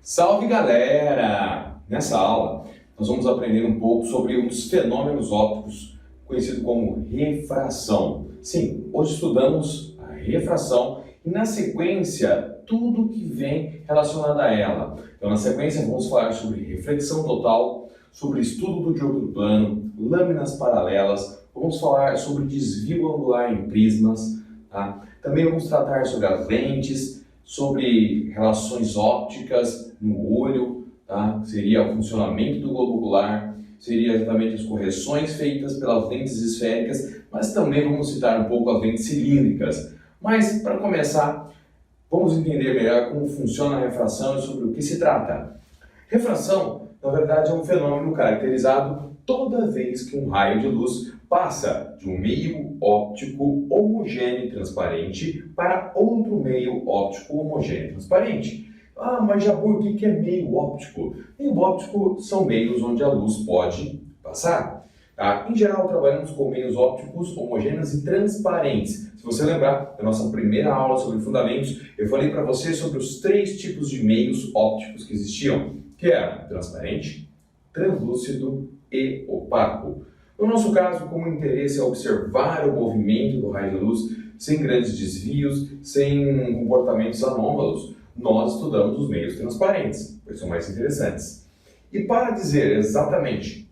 Salve galera! Nessa aula nós vamos aprender um pouco sobre um dos fenômenos ópticos conhecido como refração. Sim, hoje estudamos a refração e na sequência tudo que vem relacionado a ela. Então na sequência vamos falar sobre reflexão total, sobre estudo do diâmetro plano, lâminas paralelas, vamos falar sobre desvio angular em prismas, tá? Também vamos tratar sobre as lentes, sobre relações ópticas no olho, tá? Seria o funcionamento do globo ocular, seria exatamente as correções feitas pelas lentes esféricas, mas também vamos citar um pouco as lentes cilíndricas. Mas, para começar, vamos entender melhor como funciona a refração e sobre o que se trata. Refração, na verdade, é um fenômeno caracterizado toda vez que um raio de luz passa de um meio óptico homogêneo e transparente para outro meio óptico homogêneo e transparente. Ah, mas Jabur, o que é meio óptico? Meio óptico são meios onde a luz pode passar. Tá? Em geral, trabalhamos com meios ópticos homogêneos e transparentes. Se você lembrar da nossa primeira aula sobre fundamentos, eu falei para você sobre os 3 tipos de meios ópticos que existiam, que eram transparente, translúcido e opaco. No nosso caso, como o interesse é observar o movimento do raio de luz sem grandes desvios, sem comportamentos anômalos, nós estudamos os meios transparentes, pois são mais interessantes. E para dizer exatamente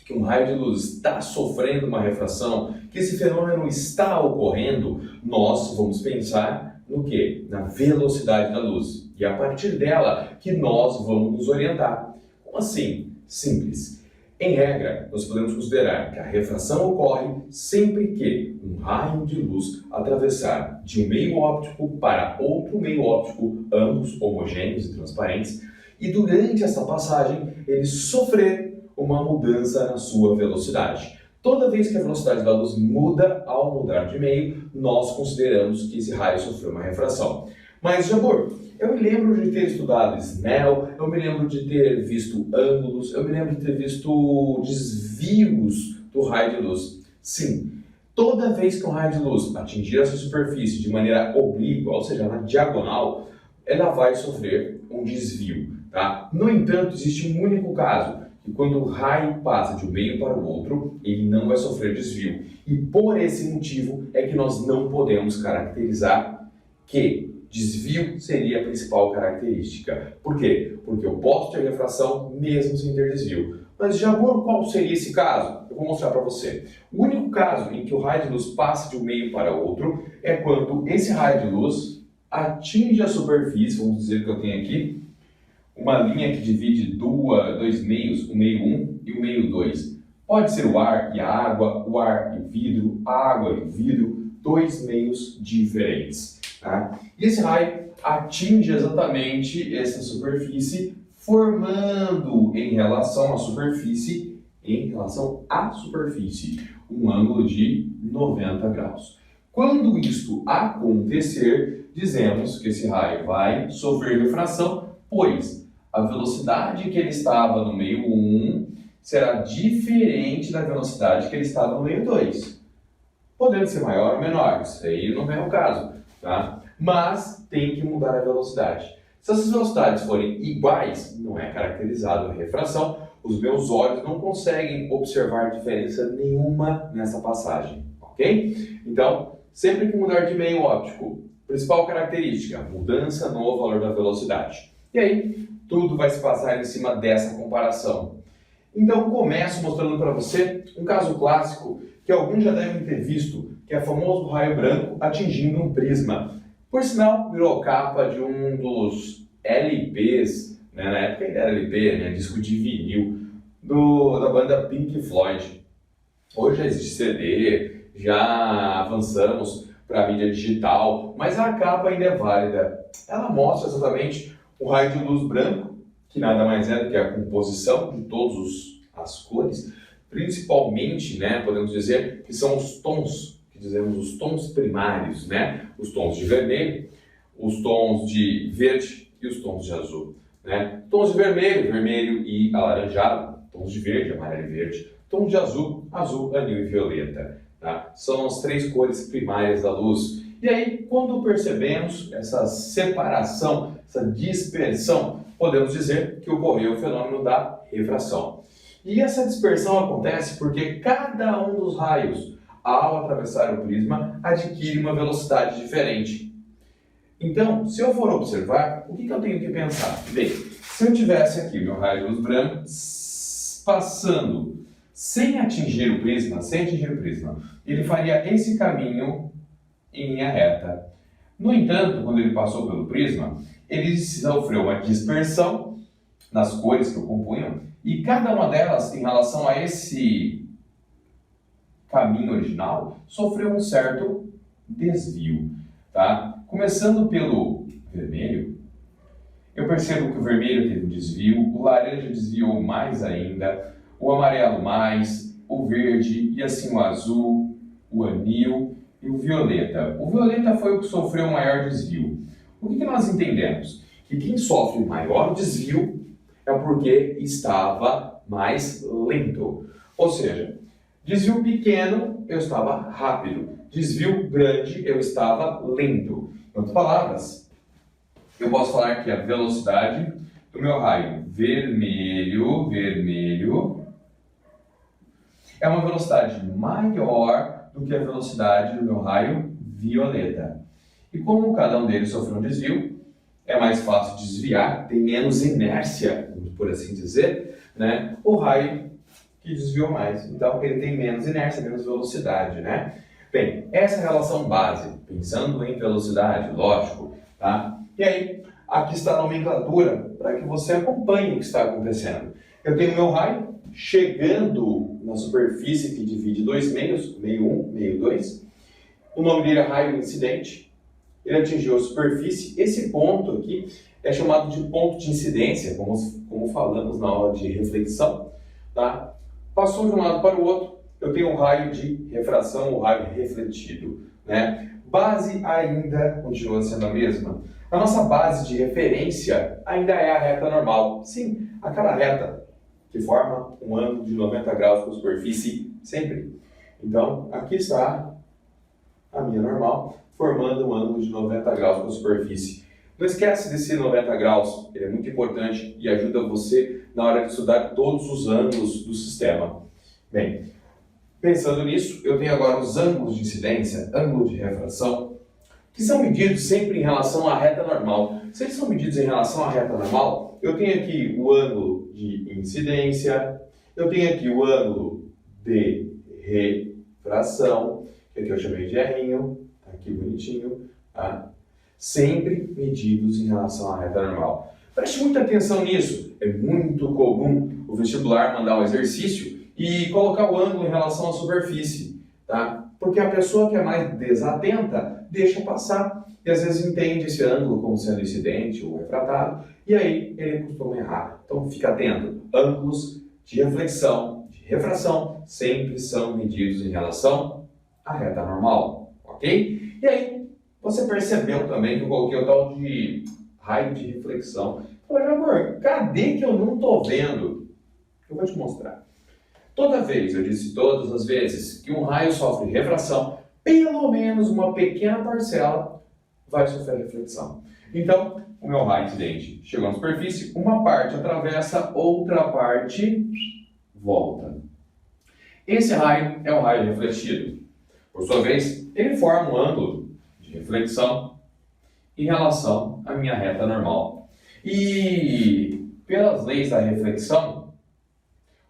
que um raio de luz está sofrendo uma refração, que esse fenômeno está ocorrendo, nós vamos pensar no quê? Na velocidade da luz. E é a partir dela que nós vamos nos orientar. Como assim? Simples. Em regra, nós podemos considerar que a refração ocorre sempre que um raio de luz atravessar de um meio óptico para outro meio óptico, ambos homogêneos e transparentes, e durante essa passagem ele sofrer uma mudança na sua velocidade. Toda vez que a velocidade da luz muda ao mudar de meio, nós consideramos que esse raio sofreu uma refração. Mas, Jabur, eu me lembro de ter estudado Snell, eu me lembro de ter visto ângulos, eu me lembro de ter visto desvios do raio de luz. Sim, toda vez que um raio de luz atingir essa superfície de maneira oblíqua, ou seja, na diagonal, ela vai sofrer um desvio. Tá? No entanto, existe um único caso, que quando o raio passa de um meio para o outro, ele não vai sofrer desvio. E por esse motivo é que nós não podemos caracterizar que desvio seria a principal característica. Por quê? Porque eu posso ter refração mesmo sem ter desvio. Mas, Jabur, qual seria esse caso? Eu vou mostrar para você. O único caso em que o raio de luz passa de um meio para outro é quando esse raio de luz atinge a superfície, vamos dizer que eu tenho aqui, uma linha que divide dois meios, o meio 1 e o meio 2. Pode ser o ar e a água, o ar e o vidro, a água e o vidro, 2 meios diferentes. Tá? E esse raio atinge exatamente essa superfície, formando em relação à superfície, um ângulo de 90 graus. Quando isto acontecer, dizemos que esse raio vai sofrer refração, pois a velocidade que ele estava no meio 1 será diferente da velocidade que ele estava no meio 2. Podendo ser maior ou menor, isso aí não é o caso. Tá? Mas tem que mudar a velocidade. Se essas velocidades forem iguais, não é caracterizado a refração, os meus olhos não conseguem observar diferença nenhuma nessa passagem, ok? Então, sempre que mudar de meio óptico, principal característica, mudança no valor da velocidade. E aí, tudo vai se passar em cima dessa comparação. Então, começo mostrando para você um caso clássico que alguns já devem ter visto, que é o famoso raio branco atingindo um prisma. Por sinal, virou capa de um dos LPs, né? Na época ainda era LP, né? Disco de vinil, da banda Pink Floyd. Hoje já existe CD, já avançamos para a mídia digital, mas a capa ainda é válida. Ela mostra exatamente o raio de luz branco, que nada mais é do que a composição de todas as cores, principalmente, né, podemos dizer que são os tons, que dizemos os tons primários, né, os tons de vermelho, os tons de verde e os tons de azul, né, tons de vermelho, vermelho e alaranjado, tons de verde, amarelo e verde, tons de azul, azul, anil e violeta, tá? São as 3 cores primárias da luz. E aí, quando percebemos essa separação essa dispersão, podemos dizer que ocorreu o fenômeno da refração. E essa dispersão acontece porque cada um dos raios, ao atravessar o prisma, adquire uma velocidade diferente. Então, se eu for observar, o que eu tenho que pensar? Bem, se eu tivesse aqui meu raio de luz branco passando sem atingir o prisma, ele faria esse caminho em linha reta. No entanto, quando ele passou pelo prisma, ele sofreu uma dispersão nas cores que o compunham, e cada uma delas, em relação a esse caminho original, sofreu um certo desvio. Tá? Começando pelo vermelho, eu percebo que o vermelho teve um desvio, o laranja desviou mais ainda, o amarelo mais, o verde e assim o azul, o anil e o violeta. O violeta foi o que sofreu o maior desvio. O que nós entendemos? Que quem sofre maior desvio é porque estava mais lento. Ou seja, desvio pequeno, eu estava rápido. Desvio grande, eu estava lento. Em outras palavras, eu posso falar que a velocidade do meu raio vermelho é uma velocidade maior do que a velocidade do meu raio violeta. E como cada um deles sofreu um desvio, é mais fácil desviar, tem menos inércia, por assim dizer, né? O raio que desviou mais. Então, ele tem menos inércia, menos velocidade, né? Bem, essa é a relação base, pensando em velocidade, lógico, tá? E aí, aqui está a nomenclatura para que você acompanhe o que está acontecendo. Eu tenho meu raio chegando na superfície que divide dois meios, meio 1, meio 2. O nome dele é raio incidente. Ele atingiu a superfície. Esse ponto aqui é chamado de ponto de incidência, como falamos na aula de reflexão. Tá? Passou de um lado para o outro, eu tenho um raio de refração, o raio refletido. Né? Base ainda continua sendo a mesma. A nossa base de referência ainda é a reta normal. Sim, aquela reta que forma um ângulo de 90 graus com a superfície sempre. Então, aqui está a minha normal, formando um ângulo de 90 graus com a superfície. Não esquece desse 90 graus, ele é muito importante e ajuda você na hora de estudar todos os ângulos do sistema. Bem, pensando nisso, eu tenho agora os ângulos de incidência, ângulo de refração, que são medidos sempre em relação à reta normal. Se eles são medidos em relação à reta normal, eu tenho aqui o ângulo de incidência, eu tenho aqui o ângulo de refração, que aqui eu chamei de R', tá aqui bonitinho, tá? Sempre medidos em relação à reta normal. Preste muita atenção nisso, é muito comum o vestibular mandar um exercício e colocar o ângulo em relação à superfície, tá? Porque a pessoa que é mais desatenta deixa passar e às vezes entende esse ângulo como sendo incidente ou refratado e aí ele costuma errar. Então fica atento, ângulos de reflexão, de refração sempre são medidos em relação à reta normal, ok? E aí você percebeu também que eu coloquei o tal de raio de reflexão. Falei, amor, cadê que eu não estou vendo? Eu vou te mostrar. Toda vez, eu disse todas as vezes, que um raio sofre refração, pelo menos uma pequena parcela vai sofrer reflexão. Então, o meu raio incidente chegou na superfície, uma parte atravessa, outra parte volta. Esse raio é o raio refletido. Por sua vez, ele forma um ângulo de reflexão em relação à minha reta normal. E pelas leis da reflexão,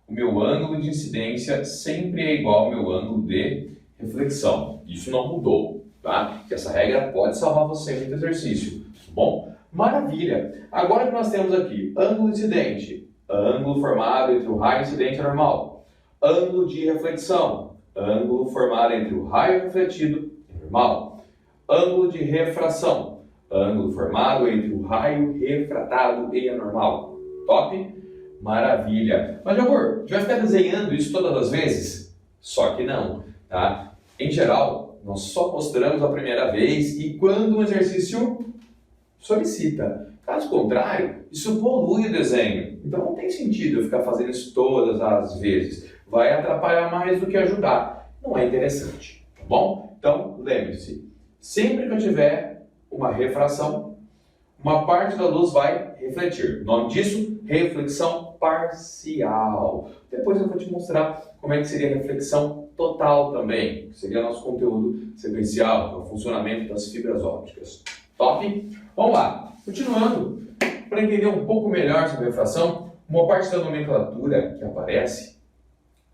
o meu ângulo de incidência sempre é igual ao meu ângulo de reflexão. Isso não mudou, tá? Que essa regra pode salvar você em muito exercício, tá bom? Maravilha! Agora que nós temos aqui ângulo incidente, ângulo formado entre o raio incidente e normal, ângulo de reflexão, ângulo formado entre o raio refletido e normal, ângulo de refração, ângulo formado entre o raio refratado e anormal. Top? Maravilha! Mas, meu amor, a gente vai ficar desenhando isso todas as vezes? Só que não, tá? Em geral, nós só mostramos a primeira vez e quando um exercício solicita. Caso contrário, isso polui o desenho. Então não tem sentido eu ficar fazendo isso todas as vezes. Vai atrapalhar mais do que ajudar. Não é interessante, tá bom? Então, lembre-se, sempre que eu tiver uma refração, uma parte da luz vai refletir. O nome disso, reflexão parcial. Depois eu vou te mostrar como é que seria a reflexão total também, que seria nosso conteúdo sequencial, que é o funcionamento das fibras ópticas. Top? Vamos lá. Continuando, para entender um pouco melhor sobre a refração, uma parte da nomenclatura que aparece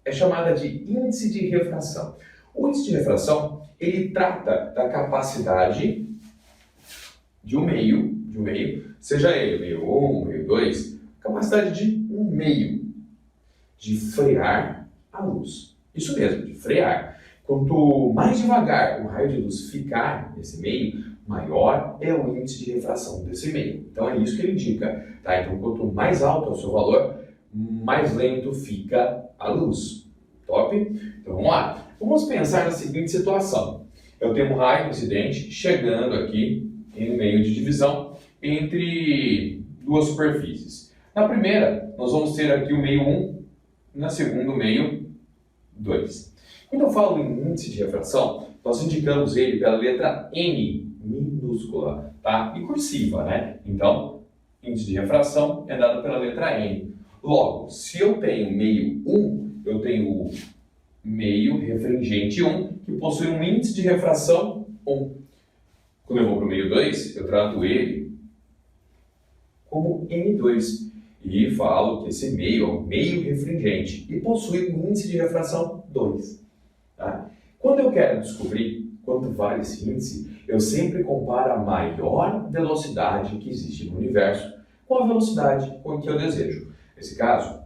é chamada de índice de refração. O índice de refração, ele trata da capacidade de um meio, seja ele meio 1, meio 2, capacidade de um meio de frear a luz. Isso mesmo, de frear. Quanto mais devagar o raio de luz ficar nesse meio, maior é o índice de refração desse meio. Então é isso que ele indica. Tá? Então quanto mais alto é o seu valor, mais lento fica a luz. Top? Então vamos lá. Vamos pensar na seguinte situação. Eu tenho um raio incidente chegando aqui em meio de divisão entre duas superfícies. Na primeira, nós vamos ter aqui o meio 1, na segunda o meio 2. Quando eu falo em índice de refração, nós indicamos ele pela letra N minúscula, tá? E cursiva, né? Então, índice de refração é dado pela letra N. Logo, se eu tenho meio 1, eu tenho o meio refringente 1, que possui um índice de refração 1. Quando eu vou para o meio 2, eu trato ele como N2 e falo que esse meio é um meio refringente e possui um índice de refração 2. Tá? Quando eu quero descobrir quanto vale esse índice, eu sempre comparo a maior velocidade que existe no universo com a velocidade com que eu desejo. Nesse caso,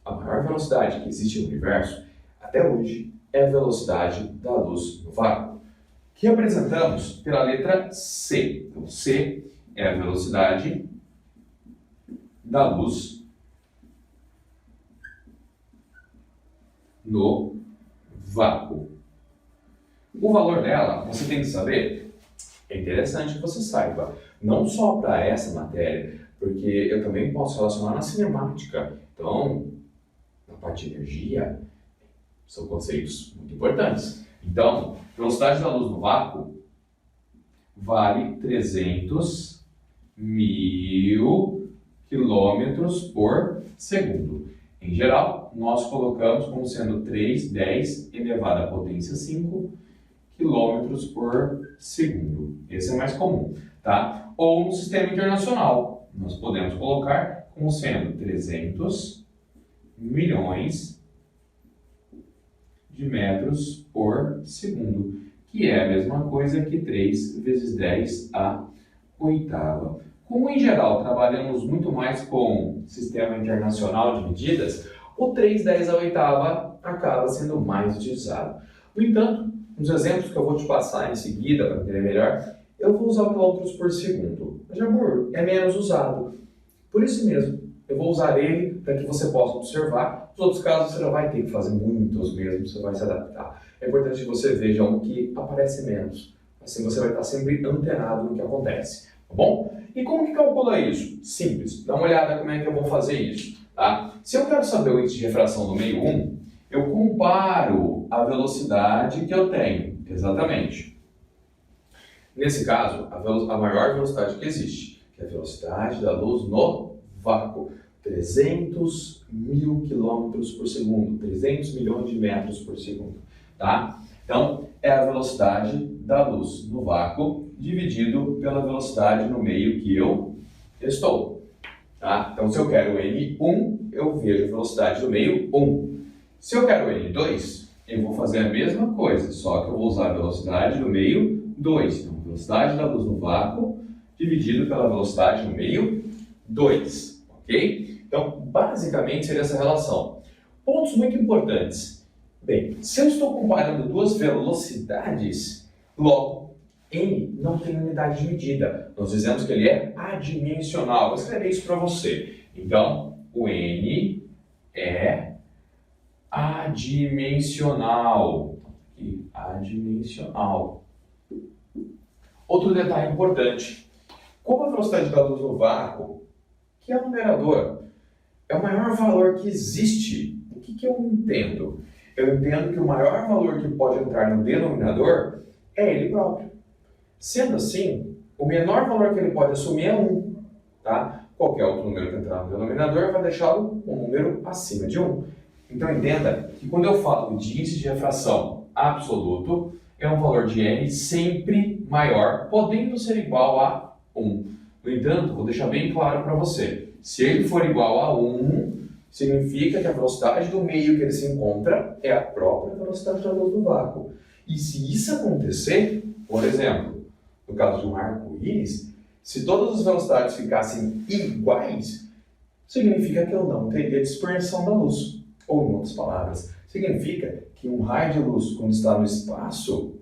a maior velocidade que existe no universo, até hoje, é a velocidade da luz no vácuo, que representamos pela letra C. Então, C é a velocidade da luz no vácuo. O valor dela, você tem que saber, é interessante que você saiba, não só para essa matéria, porque eu também posso relacionar na cinemática. Então, na parte de energia, são conceitos muito importantes. Então, velocidade da luz no vácuo vale 300 mil quilômetros por segundo. Em geral, nós colocamos como sendo 310 elevado à potência 5 quilômetros por segundo. Esse é mais comum, tá? Ou no sistema internacional, nós podemos colocar como sendo 300 milhões de metros por segundo, que é a mesma coisa que 3 vezes 10 à oitava. Como em geral trabalhamos muito mais com sistema internacional de medidas, o 3/10 à oitava acaba sendo mais utilizado. No entanto, nos exemplos que eu vou te passar em seguida para entender melhor, eu vou usar o quilômetros por segundo. Mas, amor, é menos usado. Por isso mesmo, eu vou usar ele para que você possa observar. Nos outros casos, você não vai ter que fazer muitos mesmo, você vai se adaptar. É importante que você veja um que aparece menos. Assim você vai estar sempre antenado no que acontece. Tá bom? E como que calcula isso? Simples. Dá uma olhada como é que eu vou fazer isso. Tá? Se eu quero saber o índice de refração do meio 1, eu comparo a velocidade que eu tenho. Exatamente. Nesse caso, a maior velocidade que existe, que é a velocidade da luz no vácuo. 300 mil quilômetros por segundo, 300 milhões de metros por segundo, tá? Então, é a velocidade da luz no vácuo dividido pela velocidade no meio que eu estou, tá? Então, se eu quero N1, eu vejo a velocidade do meio 1. Se eu quero N2, eu vou fazer a mesma coisa, só que eu vou usar a velocidade do meio 2. Então, velocidade da luz no vácuo dividido pela velocidade no meio 2, ok? Então, basicamente, seria essa relação. Pontos muito importantes. Bem, se eu estou comparando duas velocidades, logo, N não tem unidade de medida. Nós dizemos que ele é adimensional. Vou escrever isso para você. Então, o N é adimensional. Adimensional. Outro detalhe importante. Como a velocidade da luz no vácuo, que é o numerador, é o maior valor que existe, o que eu entendo? Eu entendo que o maior valor que pode entrar no denominador é ele próprio. Sendo assim, o menor valor que ele pode assumir é 1. Tá? Qualquer outro número que entrar no denominador vai deixá-lo um número acima de 1. Então entenda que quando eu falo de índice de refração absoluto, é um valor de n sempre maior, podendo ser igual a 1. No entanto, vou deixar bem claro para você, se ele for igual a 1, significa que a velocidade do meio que ele se encontra é a própria velocidade da luz do vácuo. E se isso acontecer, por exemplo, no caso de um arco-íris, se todas as velocidades ficassem iguais, significa que eu não teria dispersão da luz. Ou, em outras palavras, significa que um raio de luz, quando está no espaço,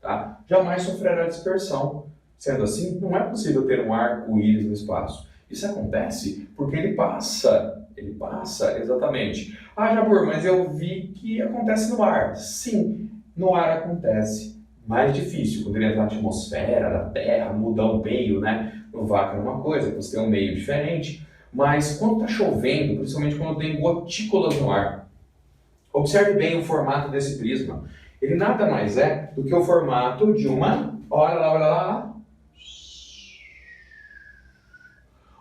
tá, jamais sofrerá dispersão. Sendo assim, não é possível ter um arco-íris no espaço. Isso acontece porque ele passa exatamente. Ah, Jabor, mas eu vi que acontece no ar. Sim, no ar acontece. Mais difícil, quando ele entra na atmosfera da Terra, muda o meio, né? No vácuo é uma coisa, você tem um meio diferente. Mas quando está chovendo, principalmente quando tem gotículas no ar, observe bem o formato desse prisma. Ele nada mais é do que o formato de uma... Olha lá.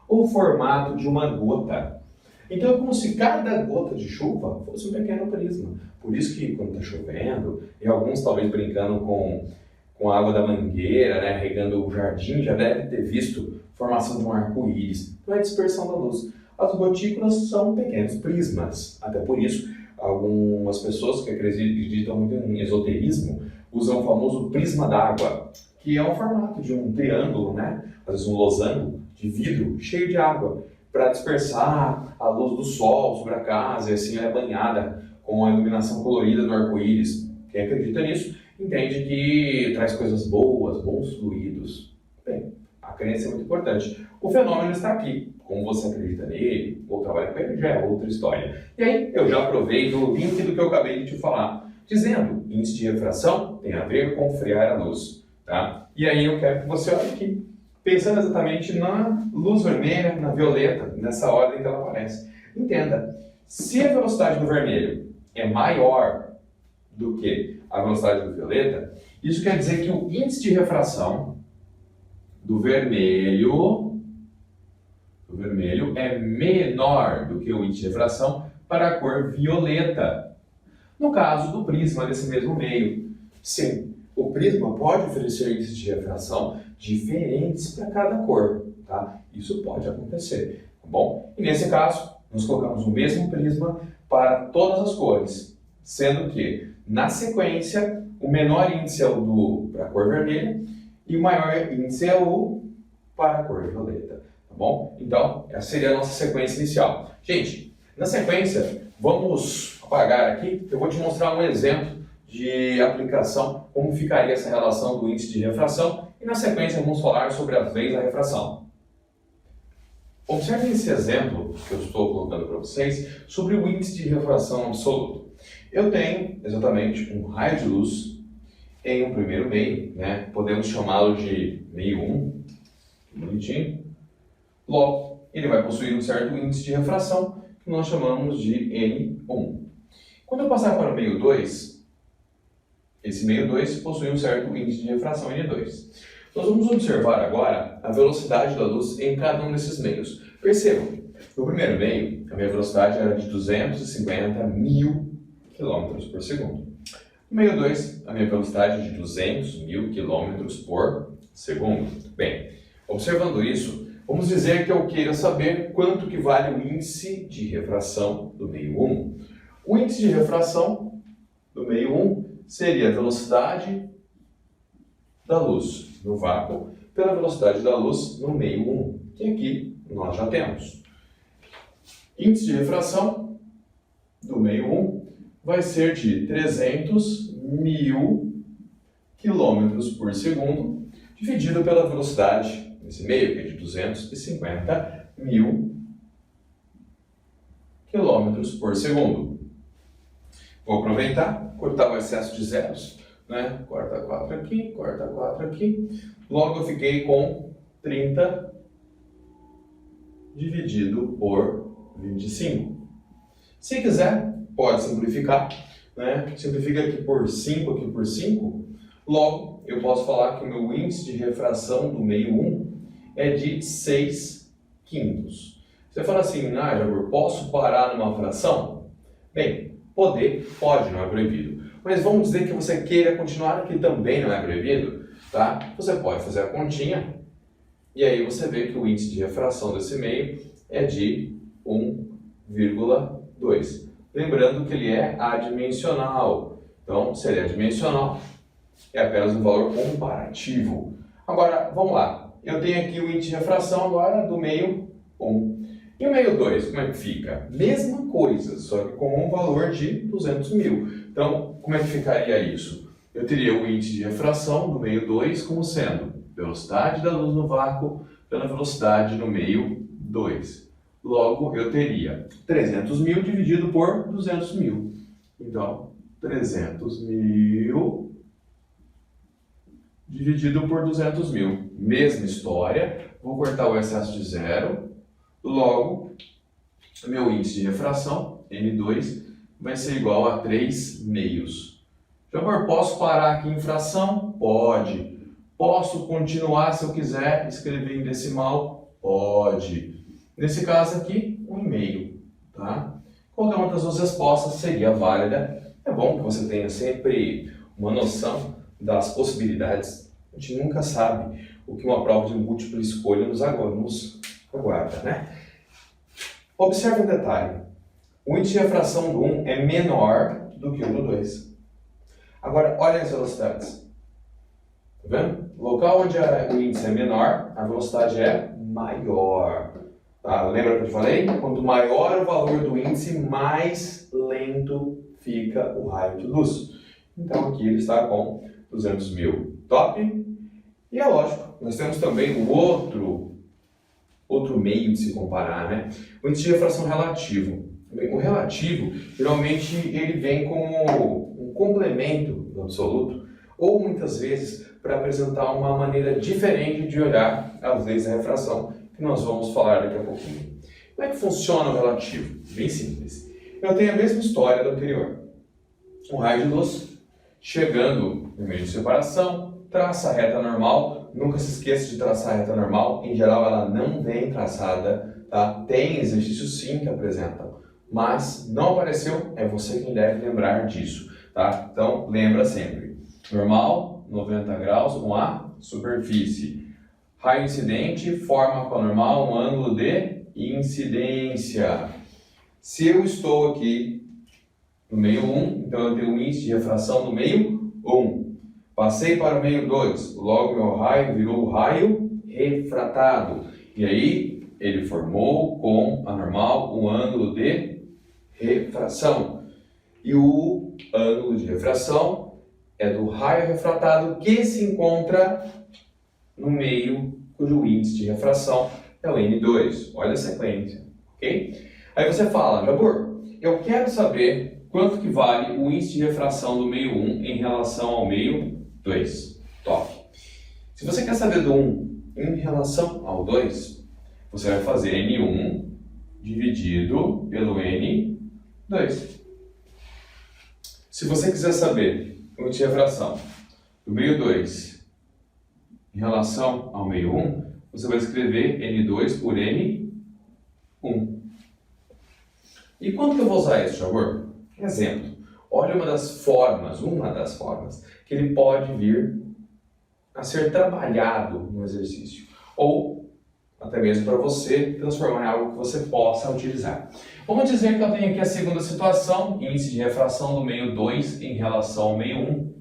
O formato de uma gota. Então é como se cada gota de chuva fosse um pequeno prisma. Por isso que quando está chovendo, e alguns talvez brincando com a água da mangueira, né, regando o jardim, já deve ter visto a formação de um arco-íris. Não é dispersão da luz. As gotículas são pequenos prismas. Até por isso, algumas pessoas que acreditam muito em esoterismo usam o famoso prisma d'água, que é o formato de um triângulo, né, às vezes um losango de vidro cheio de água, para dispersar a luz do sol sobre a casa, e assim ela é banhada com a iluminação colorida do arco-íris. Quem acredita nisso entende que traz coisas boas, bons fluidos. Bem, a crença é muito importante. O fenômeno está aqui. Como você acredita nele, ou trabalha com ele, já é outra história. E aí, eu já aproveito o link do que eu acabei de te falar, dizendo que índice de refração tem a ver com frear a luz. Tá? E aí eu quero que você olhe aqui, pensando exatamente na luz vermelha, na violeta, nessa ordem que ela aparece. Entenda, se a velocidade do vermelho é maior do que a velocidade do violeta, isso quer dizer que o índice de refração do vermelho é menor do que o índice de refração para a cor violeta. No caso do prisma desse mesmo meio, sim, o prisma pode oferecer índices de refração diferentes para cada cor, tá? Isso pode acontecer, tá bom? E nesse caso, nós colocamos o mesmo prisma para todas as cores, sendo que, na sequência, o menor índice é o para a cor vermelha e o maior índice é o para a cor violeta, tá bom? Então, essa seria a nossa sequência inicial. Gente, na sequência, vamos apagar aqui, eu vou te mostrar um exemplo de aplicação, como ficaria essa relação do índice de refração, e na sequência vamos falar sobre as leis da refração. Observe esse exemplo que eu estou colocando para vocês sobre o índice de refração absoluto. Eu tenho exatamente um raio de luz em um primeiro meio, né? Podemos chamá-lo de meio 1, bonitinho. Logo, ele vai possuir um certo índice de refração, que nós chamamos de N1. Quando eu passar para o meio 2, esse meio 2 possui um certo índice de refração N2. Nós vamos observar agora a velocidade da luz em cada um desses meios. Percebam, no primeiro meio, a minha velocidade era de 250.000 km por segundo. No meio 2, a minha velocidade é de 200.000 km por segundo. Bem, observando isso, vamos dizer que eu queira saber quanto que vale o índice de refração do meio 1. O índice de refração do meio 1 seria a velocidade da luz no vácuo pela velocidade da luz no meio 1, que aqui nós já temos. Índice de refração do meio 1 vai ser de 300.000 km por segundo, dividido pela velocidade desse meio, que é de 250.000 km por segundo. Vou aproveitar, cortar o excesso de zeros, né? Corta 4 aqui, corta 4 aqui. Logo eu fiquei com 30 dividido por 25. Se quiser, pode simplificar, né? Simplifica aqui por 5, aqui por 5. Logo, eu posso falar que o meu índice de refração do meio 1 é de 6/5. Você fala assim, Jabor, posso parar numa fração? Bem, pode, não é proibido. Mas vamos dizer que você queira continuar aqui também, não é proibido, tá? Você pode fazer a continha e aí você vê que o índice de refração desse meio é de 1,2. Lembrando que ele é adimensional. Então, se ele é adimensional, é apenas um valor comparativo. Agora, vamos lá. Eu tenho aqui o índice de refração agora do meio 1. E o meio 2, como é que fica? Mesma coisa, só que com um valor de 200 mil. Então, como é que ficaria isso? Eu teria o índice de refração do meio 2 como sendo velocidade da luz no vácuo pela velocidade no meio 2. Logo, eu teria 300 mil dividido por 200 mil. Então, 300 mil dividido por 200 mil. Mesma história, vou cortar o excesso de zero. Logo, meu índice de refração, N2, vai ser igual a 3 meios. Jabor, posso parar aqui em fração? Pode. Posso continuar se eu quiser escrever em decimal? Pode. Nesse caso aqui, 1,5. Tá? Qualquer uma das duas respostas seria válida. É bom que você tenha sempre uma noção das possibilidades. A gente nunca sabe o que uma prova de múltipla escolha nos aguarda, né? Observe um detalhe. O índice de refração do 1 é menor do que o do 2. Agora, olha as velocidades. Tá vendo? O local onde o índice é menor, a velocidade é maior. Tá? Lembra que eu te falei? Quanto maior o valor do índice, mais lento fica o raio de luz. Então, aqui ele está com 200 mil. Top? E é lógico, nós temos também o outro meio de se comparar, né? O índice de refração relativo. O relativo, geralmente, ele vem como um complemento do absoluto, ou muitas vezes para apresentar uma maneira diferente de olhar as leis da refração, que nós vamos falar daqui a pouquinho. Como é que funciona o relativo? Bem simples. Eu tenho a mesma história do anterior. Um raio de luz chegando no meio de separação, traça a reta normal. Nunca se esqueça de traçar a reta normal. Em geral, ela não vem traçada, tá? Tem exercícios sim que apresentam, mas não apareceu, é você quem deve lembrar disso, tá? Então, lembra sempre. Normal, 90 graus com a superfície. Raio incidente forma com a normal um ângulo de incidência. Se eu estou aqui no meio 1, então eu tenho um índice de refração do meio 1. Passei para o meio 2, logo meu raio virou raio refratado. E aí ele formou com a normal um ângulo de refração. E o ângulo de refração é do raio refratado que se encontra no meio cujo índice de refração é o N2. Olha a sequência, ok? Aí você fala, Jabor, eu quero saber quanto que vale o índice de refração do meio 1 em relação ao meio 2. Top. Se você quer saber do 1 em relação ao 2, você vai fazer N1 dividido pelo N2. Se você quiser saber o índice de refração do meio 2 em relação ao meio 1, você vai escrever N2 por N1. E quando que eu vou usar isso, Jabor? Exemplo. Olha uma das formas que ele pode vir a ser trabalhado no exercício. Ou até mesmo para você transformar em algo que você possa utilizar. Vamos dizer que eu tenho aqui a segunda situação, índice de refração do meio 2 em relação ao meio 1,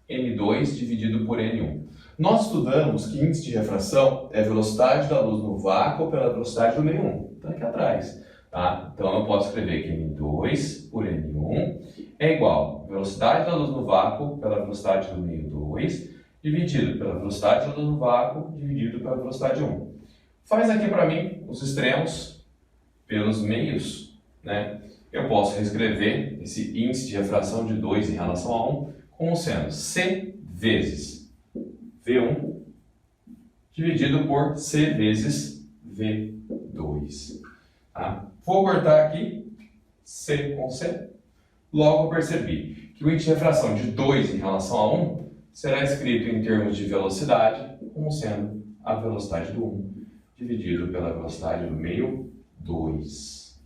N2 dividido por N1. Nós estudamos que índice de refração é a velocidade da luz no vácuo pela velocidade do meio 1. Está aqui atrás. Tá? Então eu posso escrever que N2 por N1 é igual a velocidade da luz no vácuo pela velocidade do meio 2 dividido pela velocidade da luz no vácuo dividido pela velocidade 1. Faz aqui para mim os extremos pelos meios, né? Eu posso reescrever esse índice de refração de 2 em relação a 1 como sendo C vezes V1 dividido por C vezes V2. Tá? Vou cortar aqui C com C. Logo percebi que o índice de refração de 2 em relação a 1 será escrito em termos de velocidade, como sendo a velocidade do 1 dividido pela velocidade do meio 2.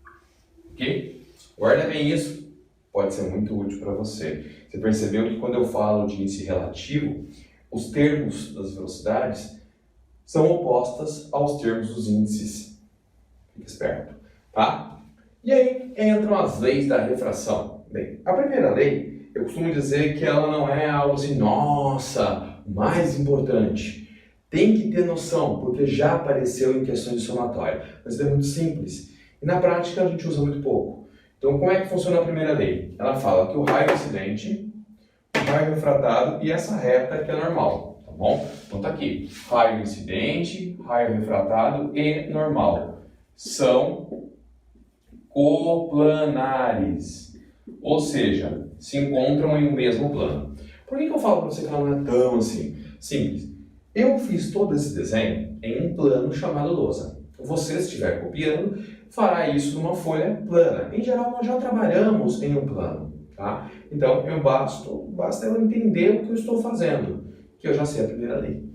Ok? Guarda bem isso, pode ser muito útil para você. Você percebeu que quando eu falo de índice relativo, os termos das velocidades são opostas aos termos dos índices. Fica esperto, tá? E aí entram as leis da refração. Bem, a primeira lei, eu costumo dizer que ela não é algo assim, nossa, mais importante. Tem que ter noção, porque já apareceu em questões de somatória, mas é muito simples. E na prática a gente usa muito pouco. Então, como é que funciona a primeira lei? Ela fala que o raio incidente, o raio refratado e essa reta que é normal, tá bom? Então tá aqui, raio incidente, raio refratado e normal são coplanares, ou seja, se encontram em um mesmo plano. Por que eu falo para você que ela não é tão assim? Simples. Eu fiz todo esse desenho em um plano chamado lousa. Você, se estiver copiando, fará isso numa folha plana. Em geral, nós já trabalhamos em um plano, tá? Então, basta eu entender o que eu estou fazendo, que eu já sei a primeira lei.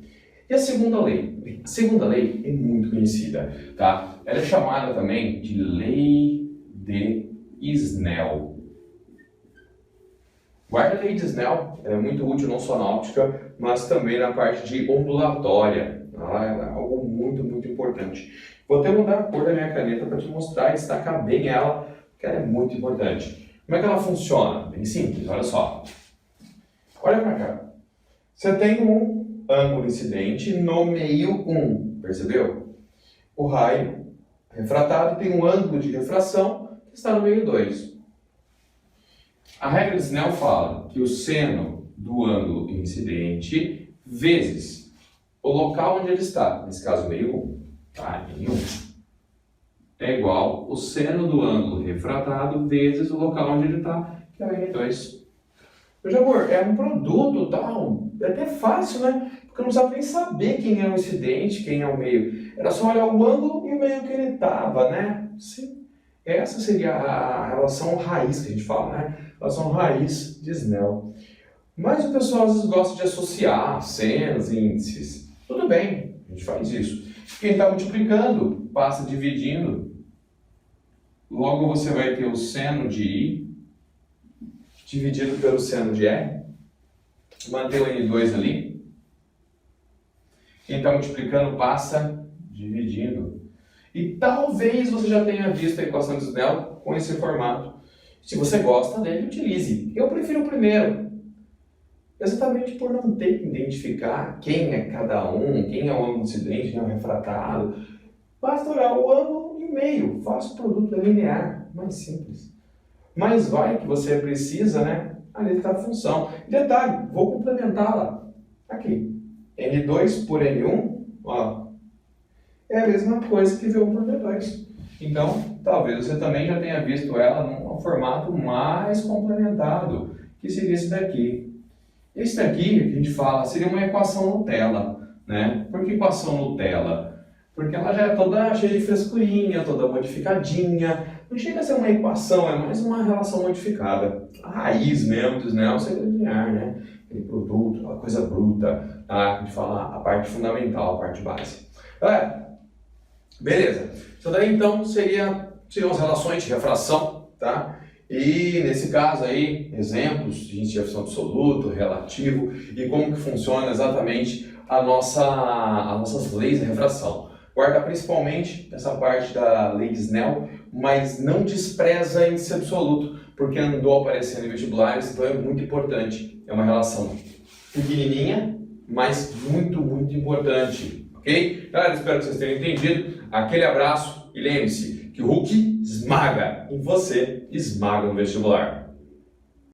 E a segunda lei? Bem, a segunda lei é muito conhecida, tá? Ela é chamada também de lei de Snell. Guarda a lei de Snell, ela é muito útil não só na óptica, mas também na parte de ondulatória. Ela é algo muito, muito importante. Vou até mudar a cor da minha caneta para te mostrar e destacar bem ela, porque ela é muito importante. Como é que ela funciona? Bem simples, olha só. Olha para cá. Você tem um ângulo incidente no meio 1, percebeu? O raio refratado tem um ângulo de refração que está no meio 2. A regra de Snell fala que o seno do ângulo incidente vezes o local onde ele está, nesse caso meio 1, tá? Meio 1, é igual o seno do ângulo refratado vezes o local onde ele está, que é meio 2. Meu amor, é um produto tal, é até fácil, né? Porque eu não precisava nem saber quem é o incidente, quem é o meio. Era só olhar o ângulo e o meio que ele estava, né? Sim. Essa seria a relação raiz que a gente fala, né? Relação raiz de Snell. Mas o pessoal às vezes gosta de associar senos e índices. Tudo bem, a gente faz isso. Quem está multiplicando, passa dividindo. Logo você vai ter o seno de I dividido pelo seno de E. Mantém o N2 ali. Quem está multiplicando, passa dividindo. E talvez você já tenha visto a equação de Snell com esse formato. Se você gosta dele, utilize. Eu prefiro o primeiro. Exatamente por não ter que identificar quem é cada um, quem é o ângulo incidente, quem é o refratado. Basta olhar o ângulo e meio. Faça o produto linear, mais simples. Mas vai que você precisa, né? Ali está a função. Detalhe, vou complementá-la. Aqui. N2 por N1, ó. É a mesma coisa que V1 por V2. Então, talvez você também já tenha visto ela num formato mais complementado, que seria esse daqui. Esse daqui, que a gente fala, seria uma equação Nutella, né? Por que equação Nutella? Porque ela já é toda cheia de frescurinha, toda modificadinha. Não chega a ser uma equação, é mais uma relação modificada. A raiz mesmo do Snell seria linear, né? Aquele produto, aquela coisa bruta, tá? A gente fala a parte fundamental, a parte base. Galera, beleza. Isso daí então seriam as relações de refração, tá? E nesse caso aí, exemplos de índice de refração absoluto, relativo e como que funciona exatamente as nossas leis de refração. Guarda principalmente essa parte da lei de Snell, mas não despreza índice absoluto, porque andou aparecendo em vestibulares, então é muito importante. É uma relação pequenininha, mas muito, muito importante. Ok? Galera, espero que vocês tenham entendido. Aquele abraço e lembre-se que o Hulk esmaga e você esmaga no vestibular.